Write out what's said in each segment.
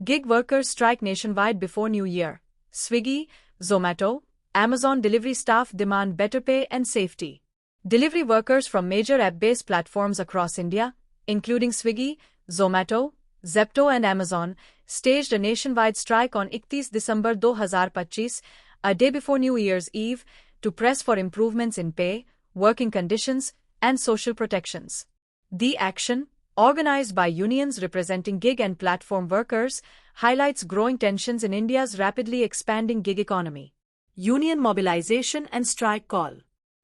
Gig workers strike nationwide before New Year. Swiggy, Zomato, Amazon delivery staff demand better pay and safety. Delivery workers from major app-based platforms across India, including Swiggy, Zomato, Zepto and Amazon, staged a nationwide strike on 31 December 2025, a day before New Year's Eve, to press for improvements in pay, working conditions, and social protections. The action, organized by unions representing gig and platform workers, highlights growing tensions in India's rapidly expanding gig economy. Union mobilization and strike call.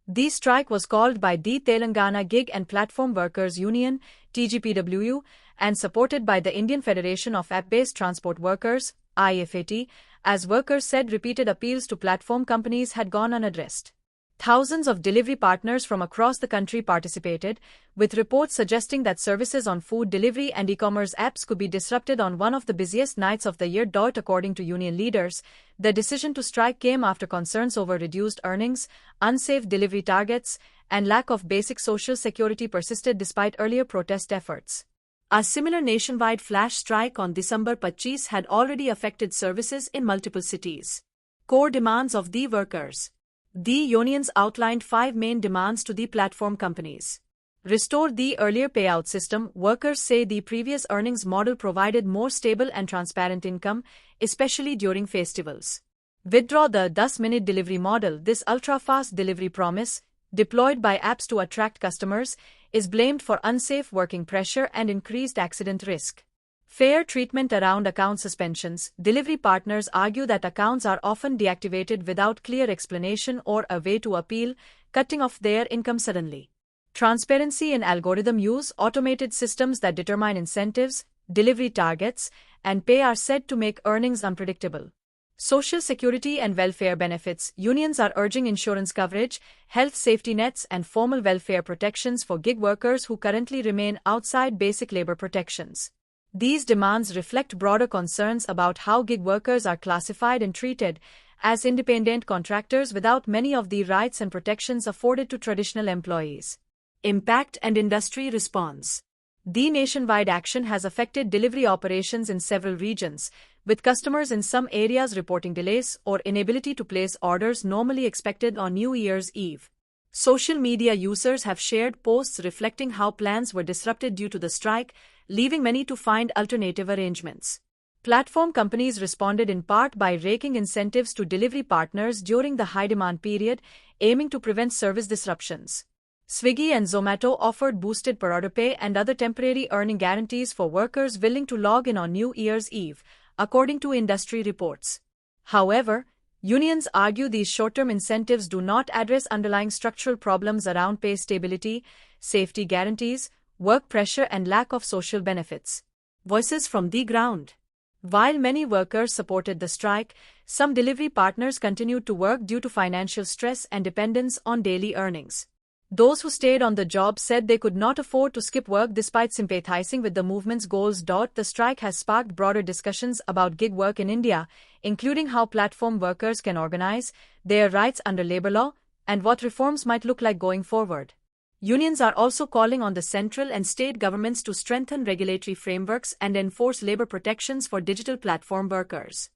The strike was called by the Telangana Gig and Platform Workers Union, TGPWU, and supported by the Indian Federation of App-Based Transport Workers, IFAT, as workers said repeated appeals to platform companies had gone unaddressed. Thousands of delivery partners from across the country participated, with reports suggesting that services on food delivery and e-commerce apps could be disrupted on one of the busiest nights of the year. According to union leaders, the decision to strike came after concerns over reduced earnings, unsafe delivery targets, and lack of basic social security persisted despite earlier protest efforts. A similar nationwide flash strike on December 25 had already affected services in multiple cities. Core demands of the workers. The unions outlined 5 main demands to the platform companies. Restore the earlier payout system. Workers say the previous earnings model provided more stable and transparent income, especially during festivals. Withdraw the 10-minute delivery model. This ultra-fast delivery promise, deployed by apps to attract customers, is blamed for unsafe working pressure and increased accident risk. Fair treatment around account suspensions. Delivery partners argue that accounts are often deactivated without clear explanation or a way to appeal, cutting off their income suddenly. Transparency in algorithm use. Automated systems that determine incentives, delivery targets, and pay are said to make earnings unpredictable. Social security and welfare benefits. Unions are urging insurance coverage, health safety nets, and formal welfare protections for gig workers who currently remain outside basic labor protections. These demands reflect broader concerns about how gig workers are classified and treated as independent contractors without many of the rights and protections afforded to traditional employees. Impact and industry response. The nationwide action has affected delivery operations in several regions, with customers in some areas reporting delays or inability to place orders normally expected on New Year's Eve. Social media users have shared posts reflecting how plans were disrupted due to the strike, leaving many to find alternative arrangements. Platform companies responded in part by raking incentives to delivery partners during the high-demand period, aiming to prevent service disruptions. Swiggy and Zomato offered boosted per-order pay and other temporary earning guarantees for workers willing to log in on New Year's Eve, according to industry reports. However, unions argue these short-term incentives do not address underlying structural problems around pay stability, safety guarantees, work pressure, and lack of social benefits. Voices from the ground. While many workers supported the strike, some delivery partners continued to work due to financial stress and dependence on daily earnings. Those who stayed on the job said they could not afford to skip work despite sympathizing with the movement's goals. The strike has sparked broader discussions about gig work in India, including how platform workers can organize, their rights under labor law, and what reforms might look like going forward. Unions are also calling on the central and state governments to strengthen regulatory frameworks and enforce labor protections for digital platform workers.